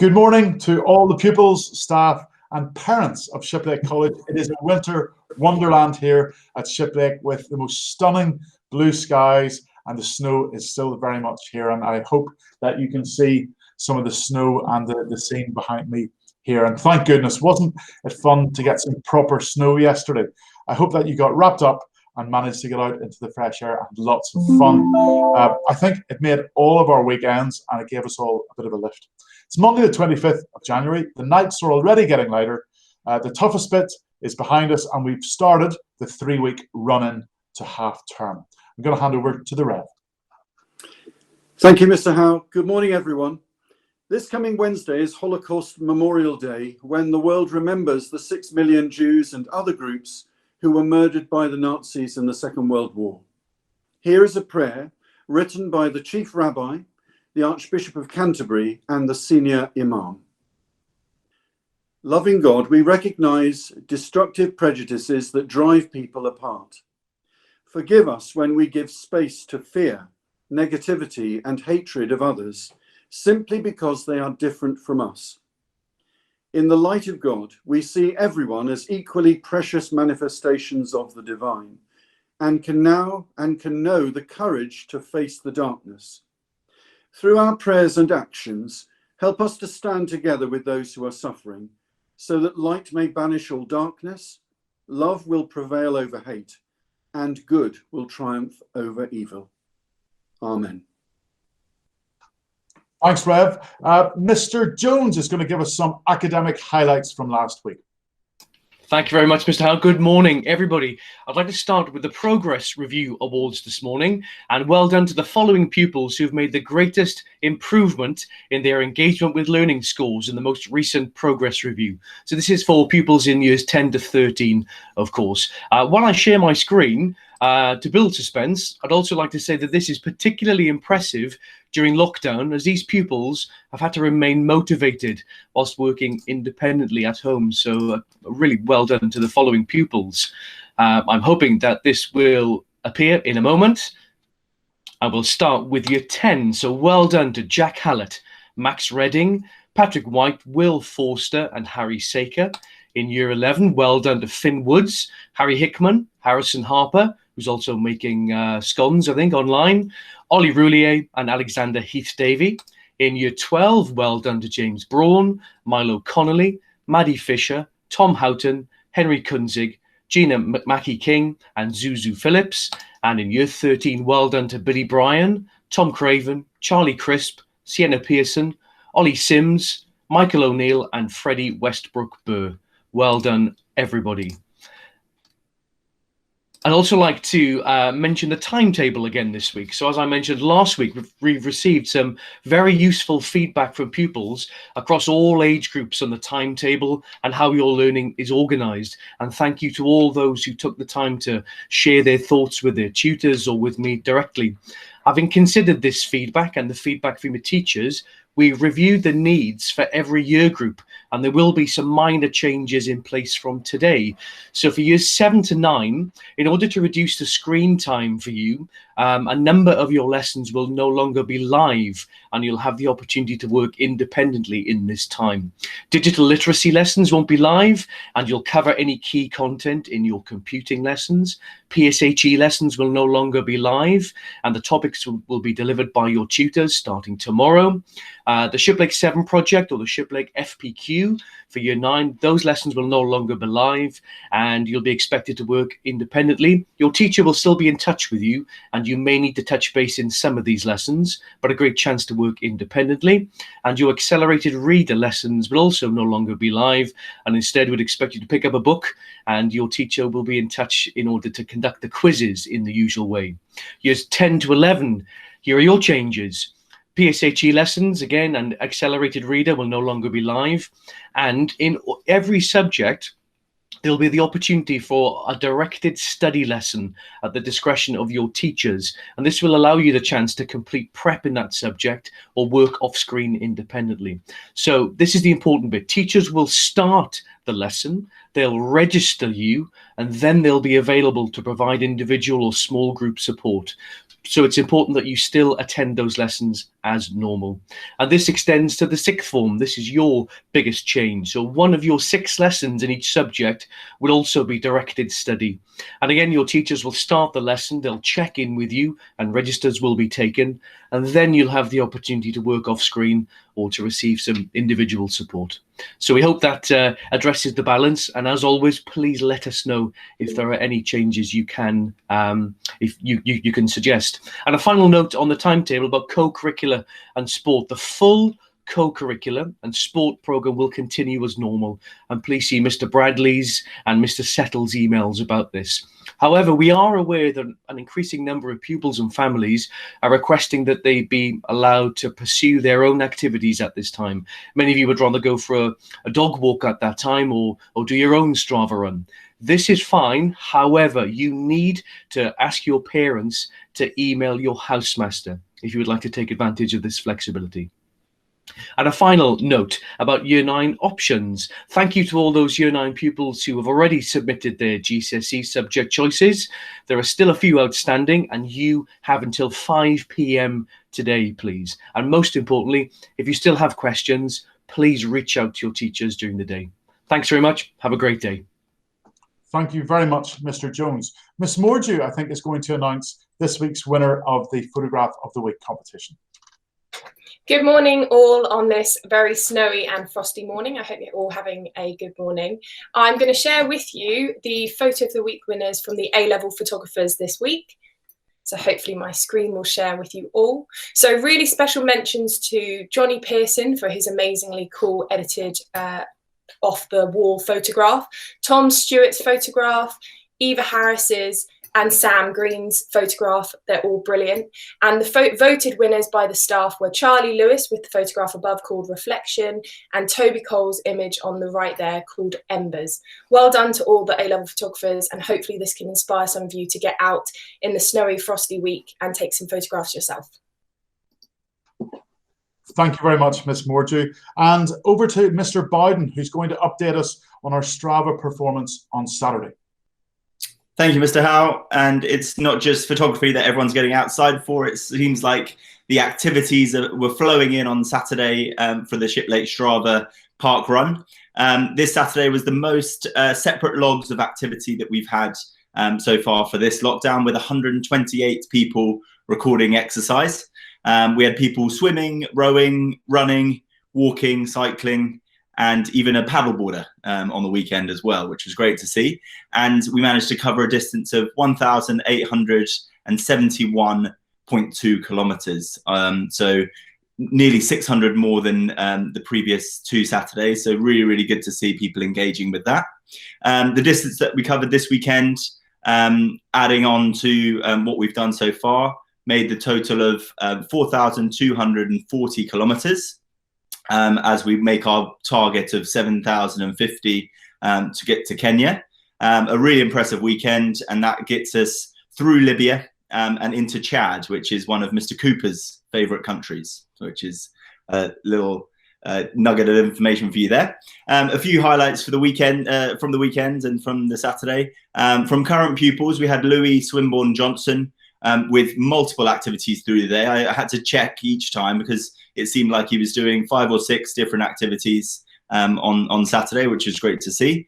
Good morning to all the pupils, staff and parents of Shiplake College. It is a winter wonderland here at Shiplake with the most stunning blue skies, and the snow is still very much here, and I hope that you can see some of the snow and the scene behind me here. And thank goodness, wasn't it fun to get some proper snow yesterday? I hope that you got wrapped up and managed to get out into the fresh air and had lots of fun. I think it made all of our weekends and it gave us all a bit of a lift. It's Monday the 25th of January. The nights are already getting lighter. The toughest bit is behind us, and we've started the 3-week run-in to half term. I'm going to hand over to the Rev. Thank you, Mr. Howe. Good morning, everyone. This coming Wednesday is Holocaust Memorial Day, when the world remembers the 6 million Jews and other groups who were murdered by the Nazis in the Second World War. Here is a prayer written by the Chief Rabbi, the Archbishop of Canterbury, and the Senior Imam. Loving God, we recognize destructive prejudices that drive people apart. Forgive us when we give space to fear, negativity, and hatred of others, simply because they are different from us. In the light of God, we see everyone as equally precious manifestations of the divine, and can know the courage to face the darkness. Through our prayers and actions, help us to stand together with those who are suffering, so that light may banish all darkness, love will prevail over hate, and good will triumph over evil. Amen. Thanks, Rev. Mr. Jones is going to give us some academic highlights from last week. Thank you very much, Mr. Howe. Good morning, everybody. I'd like to start with the Progress Review Awards this morning, and well done to the following pupils who've made the greatest improvement in their engagement with learning scores in the most recent Progress Review. So this is for pupils in years 10 to 13, of course. While I share my screen, to build suspense, I'd also like to say that this is particularly impressive during lockdown, as these pupils have had to remain motivated whilst working independently at home. So really well done to the following pupils. I'm hoping that this will appear in a moment. I will start with year 10. So well done to Jack Hallett, Max Redding, Patrick White, Will Forster and Harry Saker. In year 11, well done to Finn Woods, Harry Hickman, Harrison Harper, who's also making scones, I think, online, Ollie Roulier and Alexander Heath-Davy. In year 12, well done to James Braun, Milo Connolly, Maddie Fisher, Tom Houghton, Henry Kunzig, Gina McMackey-King and Zuzu Phillips. And in year 13, well done to Billy Bryan, Tom Craven, Charlie Crisp, Sienna Pearson, Ollie Sims, Michael O'Neill and Freddie Westbrook-Burr. Well done, everybody. I'd also like to mention the timetable again this week. So as I mentioned last week, we've received some very useful feedback from pupils across all age groups on the timetable and how your learning is organised. And thank you to all those who took the time to share their thoughts with their tutors or with me directly. Having considered this feedback and the feedback from your teachers, we reviewed the needs for every year group, and there will be some minor changes in place from today. So for years 7 to 9, in order to reduce the screen time for you, a number of your lessons will no longer be live, and you'll have the opportunity to work independently in this time. Digital literacy lessons won't be live, and you'll cover any key content in your computing lessons. PSHE lessons will no longer be live, and the topics will be delivered by your tutors starting tomorrow. The Shiplake 7 project or the Shiplake FPQ for year 9, those lessons will no longer be live, and you'll be expected to work independently. Your teacher will still be in touch with you, and you may need to touch base in some of these lessons, but a great chance to work independently. And your accelerated reader lessons will also no longer be live, and instead would expect you to pick up a book, and your teacher will be in touch in order to conduct the quizzes in the usual way. Years 10 to 11, here are your changes. PSHE lessons, again, and accelerated reader will no longer be live. And in every subject, there'll be the opportunity for a directed study lesson at the discretion of your teachers. And this will allow you the chance to complete prep in that subject or work off screen independently. So this is the important bit. Teachers will start the lesson, they'll register you, and then they'll be available to provide individual or small group support. So it's important that you still attend those lessons as normal. And this extends to the sixth form. This is your biggest change. So one of your 6 lessons in each subject will also be directed study. And again, your teachers will start the lesson, they'll check in with you, and registers will be taken. And then you'll have the opportunity to work off screen or to receive some individual support. So we hope that addresses the balance. And as always, please let us know if there are any changes you can, if you can suggest. And a final note on the timetable about co-curricular and sport. The full co-curricular and sport program will continue as normal. And please see Mr. Bradley's and Mr. Settle's emails about this. However, we are aware that an increasing number of pupils and families are requesting that they be allowed to pursue their own activities at this time. Many of you would rather go for a dog walk at that time or do your own Strava run. This is fine. However, you need to ask your parents to email your housemaster if you would like to take advantage of this flexibility. And a final note about Year 9 options. Thank you to all those Year 9 pupils who have already submitted their GCSE subject choices. There are still a few outstanding, and you have until 5 p.m. today, please. And most importantly, if you still have questions, please reach out to your teachers during the day. Thanks very much. Have a great day. Thank you very much, Mr. Jones. Miss Mordew, I think, is going to announce this week's winner of the Photograph of the Week competition. Good morning all on this very snowy and frosty morning. I hope you're all having a good morning. I'm going to share with you the Photo of the Week winners from the A-level photographers this week. So hopefully my screen will share with you all. So really special mentions to Johnny Pearson for his amazingly cool edited off the wall photograph, Tom Stewart's photograph, Eva Harris's, and Sam Green's photograph. They're all brilliant. And the voted winners by the staff were Charlie Lewis with the photograph above called Reflection, and Toby Cole's image on the right there called Embers. Well done to all the A-level photographers, and hopefully this can inspire some of you to get out in the snowy, frosty week and take some photographs yourself. Thank you very much, Miss Mordew. And over to Mr. Bowden, who's going to update us on our Strava performance on Saturday. Thank you, Mr. Howe. And it's not just photography that everyone's getting outside for. It seems like the activities that were flowing in on Saturday for the Shiplake Strava Park Run. This Saturday was the most separate logs of activity that we've had so far for this lockdown, with 128 people recording exercise. We had people swimming, rowing, running, walking, cycling, and even a paddleboarder on the weekend as well, which was great to see. And we managed to cover a distance of 1,871.2 kilometers. So nearly 600 more than the previous 2 Saturdays. So really, really good to see people engaging with that. The distance that we covered this weekend, adding on to what we've done so far, made the total of 4,240 kilometers. As we make our target of 7,050 to get to Kenya. A really impressive weekend, and that gets us through Libya and into Chad, which is one of Mr. Cooper's favourite countries, which is a little nugget of information for you there. A few highlights for the weekend, from the weekend and from the Saturday. From current pupils, we had Louis Swinburne Johnson with multiple activities through the day. I had to check each time because it seemed like he was doing 5 or 6 different activities on Saturday, which was great to see.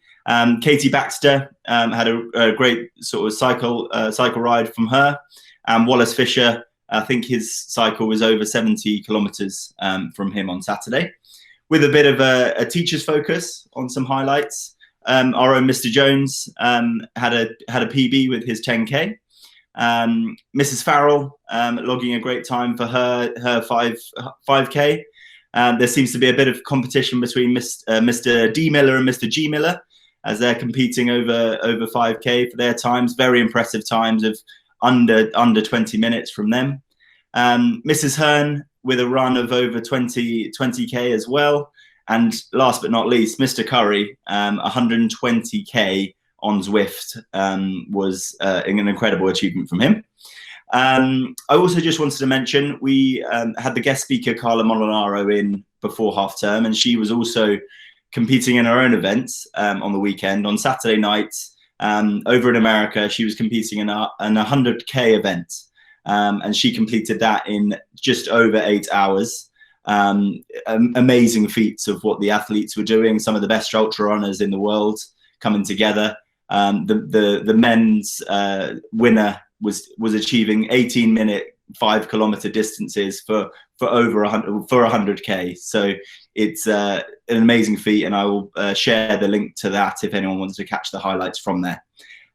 Katie Baxter had a great sort of cycle ride from her. Wallace Fisher, I think his cycle was over 70 kilometers from him on Saturday. With a bit of a teacher's focus on some highlights, our own Mr. Jones had a PB with his 10K. Mrs. Farrell logging a great time for her 5K. There seems to be a bit of competition between Mr. D Miller and Mr. G Miller as they're competing over 5K for their times. Very impressive times of under 20 minutes from them. Mrs. Hearn with a run of over 20K as well. And last but not least, Mr. Curry, 120K on Zwift was an incredible achievement from him. I also just wanted to mention we had the guest speaker Carla Molinaro in before half term, and she was also competing in her own events on the weekend. On Saturday night, over in America, she was competing in an 100K event, and she completed that in just over 8 hours. Amazing feats of what the athletes were doing. Some of the best ultra runners in the world coming together. The men's winner was achieving 18-minute 5-kilometer distances for over 100K. So it's an amazing feat, and I will share the link to that if anyone wants to catch the highlights from there.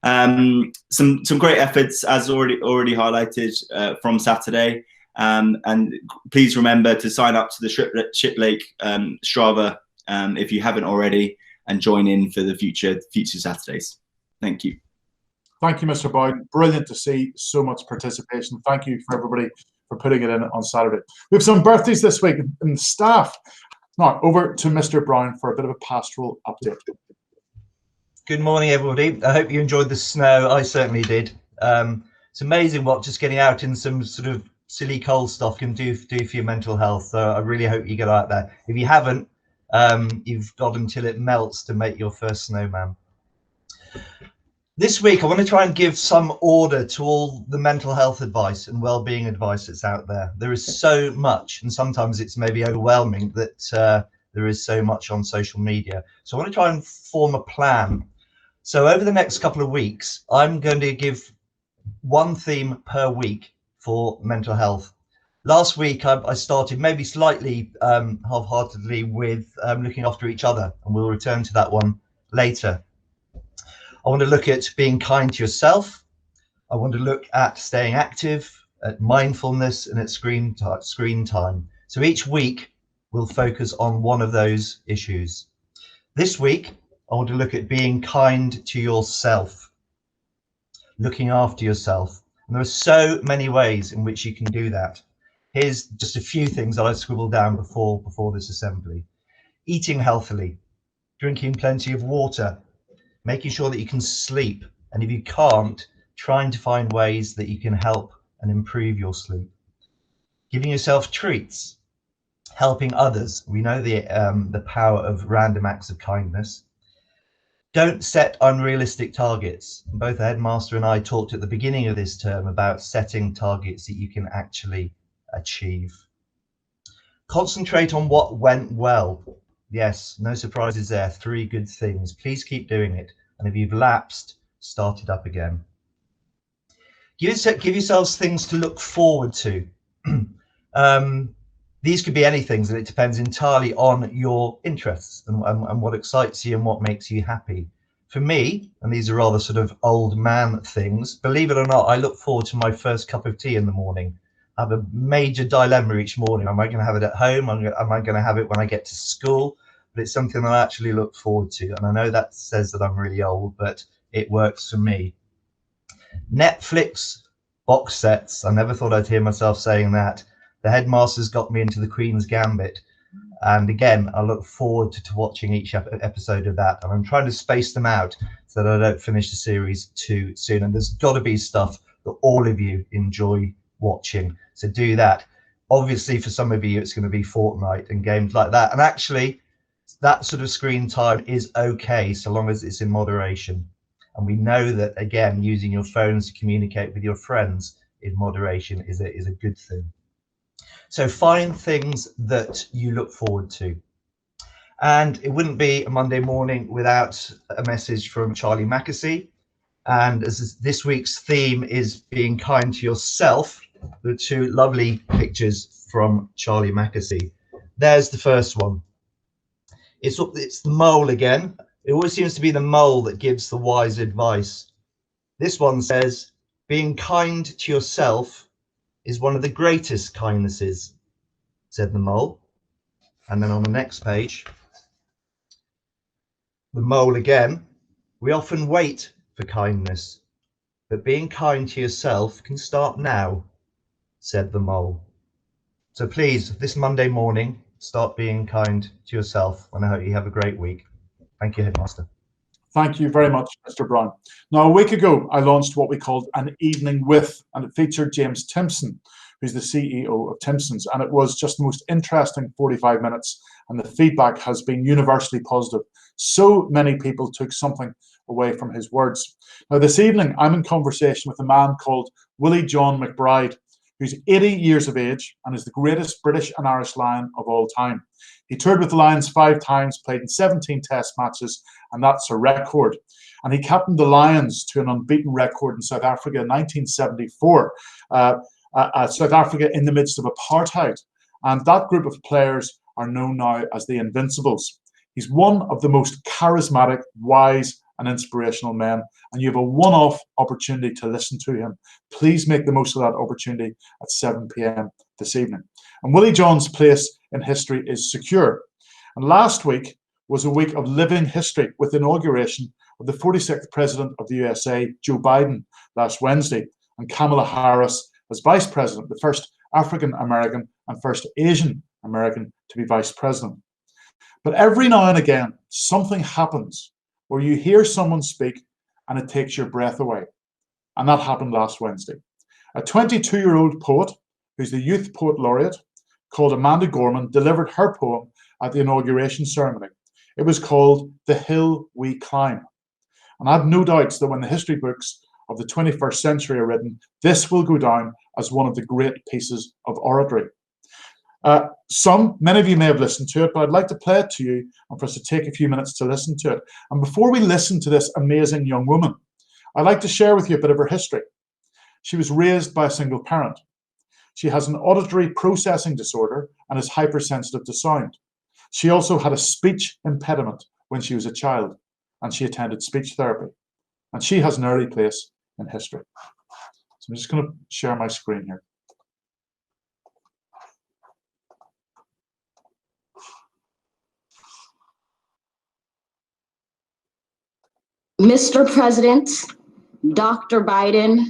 Some great efforts, as already highlighted, from Saturday. And please remember to sign up to the Shiplake Strava if you haven't already, and join in for the future Saturdays. Thank you. Thank you, Mr. Bowden. Brilliant to see so much participation. Thank you for everybody for putting it in on Saturday. We have some birthdays this week in the staff. Now, over to Mr. Brown for a bit of a pastoral update. Good morning, everybody. I hope you enjoyed the snow. I certainly did. It's amazing what just getting out in some sort of silly cold stuff can do for your mental health. So I really hope you get out there. If you haven't, you've got until it melts to make your first snowman. This week, I want to try and give some order to all the mental health advice and well-being advice that's out there. There is so much, and sometimes it's maybe overwhelming that there is so much on social media. So I want to try and form a plan. So over the next couple of weeks, I'm going to give one theme per week for mental health. Last week, I started maybe slightly half-heartedly with looking after each other, and we'll return to that one later. I want to look at being kind to yourself. I want to look at staying active, at mindfulness, and at screen time. So each week we'll focus on one of those issues. This week, I want to look at being kind to yourself, looking after yourself. And there are so many ways in which you can do that. Here's just a few things that I scribbled down before this assembly. Eating healthily, drinking plenty of water, making sure that you can sleep, and if you can't, trying to find ways that you can help and improve your sleep. Giving yourself treats, helping others. We know the power of random acts of kindness. Don't set unrealistic targets. Both the headmaster and I talked at the beginning of this term about setting targets that you can actually achieve. Concentrate on what went well. Yes, no surprises there. 3 good things. Please keep doing it. And if you've lapsed, start it up again. Give yourselves things to look forward to. These could be anything, and it depends entirely on your interests and what excites you and what makes you happy. For me, and these are rather sort of old man things, believe it or not, I look forward to my first cup of tea in the morning. I have a major dilemma each morning. Am I going to have it at home? Am I going to have it when I get to school? But it's something that I actually look forward to. And I know that says that I'm really old, but it works for me. Netflix box sets. I never thought I'd hear myself saying that. The headmaster's got me into the Queen's Gambit. And again, I look forward to watching each episode of that. And I'm trying to space them out so that I don't finish the series too soon. And there's got to be stuff that all of you enjoy watching. So do that. Obviously, for some of you, it's going to be Fortnite and games like that. And actually, that sort of screen time is okay, so long as it's in moderation. And we know that, again, using your phones to communicate with your friends in moderation is a good thing. So find things that you look forward to. And it wouldn't be a Monday morning without a message from Charlie Mackesy. And as this week's theme is being kind to yourself, there are 2 lovely pictures from Charlie Mackesy. There's the first one. It's the mole again. It always seems to be the mole that gives the wise advice. This one says, being kind to yourself is one of the greatest kindnesses, said the mole. And then on the next page, the mole again. We often wait for kindness, but being kind to yourself can start now, said the mole. So please, this Monday morning, start being kind to yourself, and I hope you have a great week. Thank you, Headmaster. Thank you very much, Mr. Brown. Now, a week ago, I launched what we called an evening with, and it featured James Timpson who's the CEO of Timpsons. And it was just the most interesting 45 minutes, and the feedback has been universally positive. So many people took something away from his words. Now, this evening, I'm in conversation with a man called Willie John McBride, who's 80 years of age and is the greatest British and Irish Lion of all time. He toured with the Lions 5 times, played in 17 test matches, and that's a record. And he captained the Lions to an unbeaten record in South Africa in 1974. South Africa in the midst of apartheid. And that group of players are known now as the Invincibles. He's one of the most charismatic, wise, and inspirational men, and you have a one-off opportunity to listen to him. Please make the most of that opportunity at 7 p.m. this evening. And Willie John's place in history is secure. And last week was a week of living history with the inauguration of the 46th President of the USA, Joe Biden, last Wednesday, and Kamala Harris as Vice President, the first African American and first Asian American to be Vice President. But every now and again, something happens where you hear someone speak and it takes your breath away. And that happened last Wednesday. A 22-year-old poet, who's the Youth Poet Laureate, called Amanda Gorman, delivered her poem at the inauguration ceremony. It was called The Hill We Climb. And I have no doubts that when the history books of the 21st century are written, this will go down as one of the great pieces of oratory. Many of you may have listened to it, but I'd like to play it to you and for us to take a few minutes to listen to it. And before we listen to this amazing young woman, I'd like to share with you a bit of her history. She was raised by a single parent. She has an auditory processing disorder and is hypersensitive to sound. She also had a speech impediment when she was a child, and she attended speech therapy. And she has an early place in history. So I'm just going to share my screen here. Mr. President, Dr. Biden,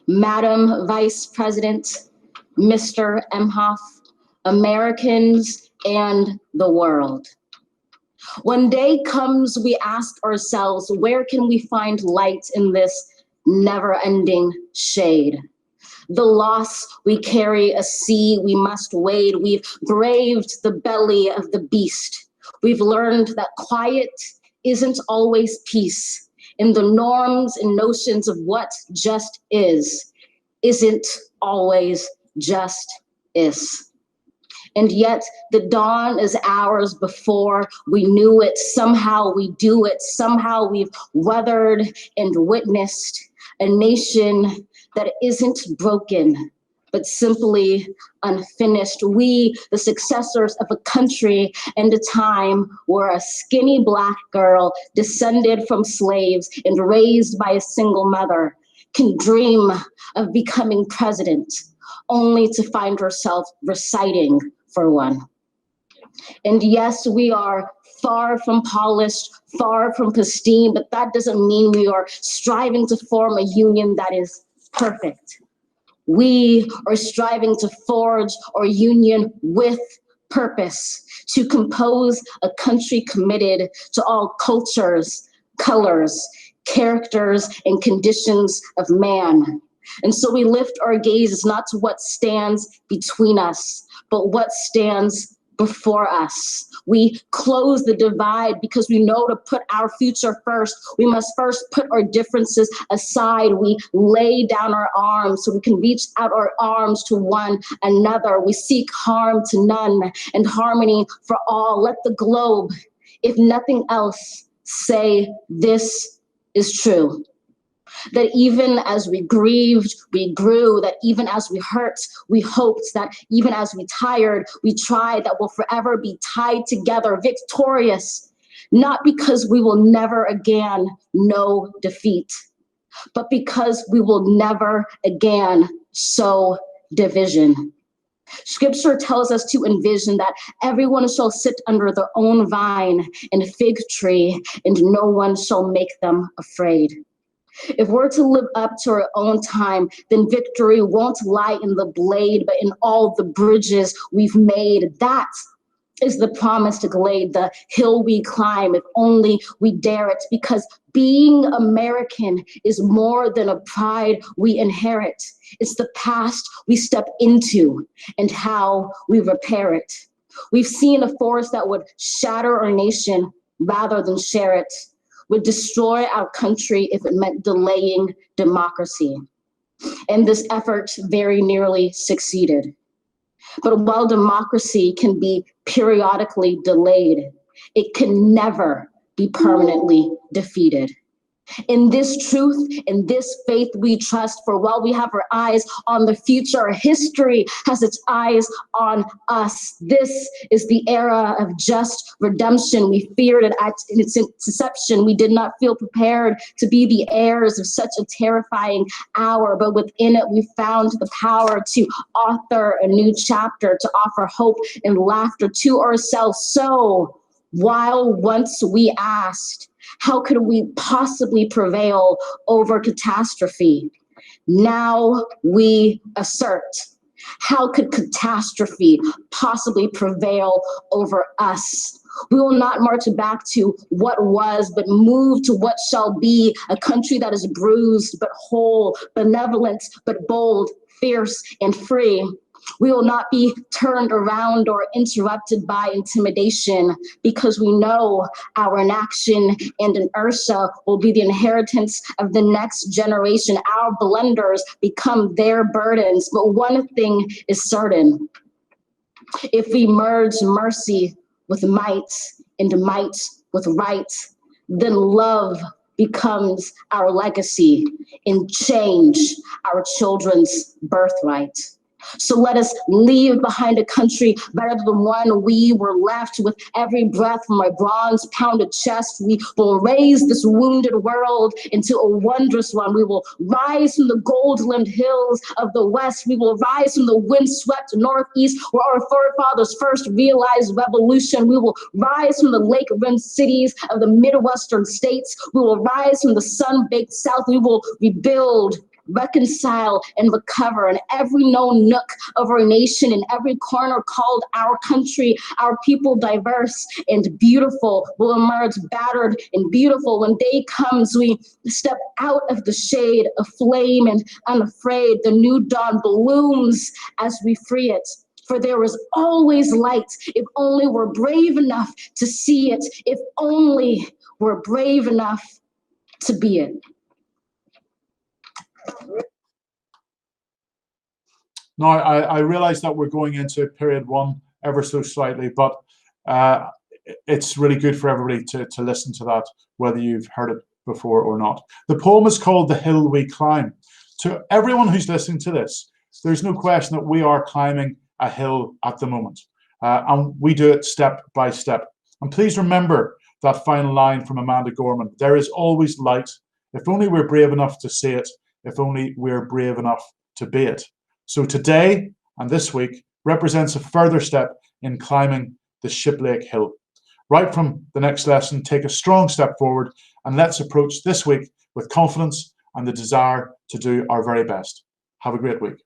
Madam Vice President, Mr. Emhoff, Americans, and the world. When day comes, we ask ourselves, where can we find light in this never-ending shade? The loss we carry, a sea we must wade. We've braved the belly of the beast. We've learned that quiet isn't always peace, in the norms and notions of what just isn't always just is. And yet the dawn is hours before we knew it. Somehow we do it. Somehow we've weathered and witnessed a nation that isn't broken, but simply unfinished. We, the successors of a country and a time where a skinny Black girl descended from slaves and raised by a single mother can dream of becoming president, only to find herself reciting for one. And yes, we are far from polished, far from pristine, but that doesn't mean we are striving to form a union that is perfect. We are striving to forge our union with purpose, to compose a country committed to all cultures, colors, characters, and conditions of man. And so we lift our gaze not to what stands between us, but what stands before us. We close the divide because we know to put our future first, we must first put our differences aside. We lay down our arms so we can reach out our arms to one another. We seek harm to none and harmony for all. Let the globe, if nothing else, say this is true. That even as we grieved, we grew, that even as we hurt, we hoped, that even as we tired, we tried, that we'll forever be tied together, victorious, not because we will never again know defeat, but because we will never again sow division. Scripture tells us to envision that everyone shall sit under their own vine and fig tree, and no one shall make them afraid. If we're to live up to our own time, then victory won't lie in the blade, but in all the bridges we've made. That is the promise to glade the hill we climb if only we dare it, because being American is more than a pride we inherit. It's the past we step into and how we repair it. We've seen a force that would shatter our nation rather than share it, would destroy our country if it meant delaying democracy. And this effort very nearly succeeded. But while democracy can be periodically delayed, it can never be permanently defeated. In this truth, in this faith we trust, for while we have our eyes on the future, history has its eyes on us. This is the era of just redemption. We feared it in its inception. We did not feel prepared to be the heirs of such a terrifying hour, but within it we found the power to author a new chapter, to offer hope and laughter to ourselves. So while once we asked, how could we possibly prevail over catastrophe? Now we assert, how could catastrophe possibly prevail over us? We will not march back to what was, but move to what shall be, a country that is bruised but whole, benevolent but bold, fierce and free. We will not be turned around or interrupted by intimidation, because we know our inaction and inertia will be the inheritance of the next generation. Our blunders become their burdens. But one thing is certain: if we merge mercy with might and might with right, then love becomes our legacy and change our children's birthright. So let us leave behind a country better than the one we were left. With every breath from our bronze-pounded chest, we will raise this wounded world into a wondrous one. We will rise from the gold-limbed hills of the West. We will rise from the windswept Northeast, where our forefathers first realized revolution. We will rise from the lake-rimmed cities of the Midwestern states. We will rise from the sun-baked South. We will rebuild, reconcile, and recover in every known nook of our nation, in every corner called our country. Our people, diverse and beautiful, will emerge battered and beautiful. When day comes, we step out of the shade, aflame and unafraid. The new dawn blooms as we free it. For there is always light, if only we're brave enough to see it, if only we're brave enough to be it. Now, I realize that we're going into period one ever so slightly, but it's really good for everybody to listen to that, whether you've heard it before or not. The poem is called The Hill We Climb. To everyone who's listening to this, there's no question that we are climbing a hill at the moment, and we do it step by step. And please remember that final line from Amanda Gorman: there is always light, if only we're brave enough to see it, if only we're brave enough to be it. So today and this week represents a further step in climbing the Shiplake Hill. Right from the next lesson, take a strong step forward, and let's approach this week with confidence and the desire to do our very best. Have a great week.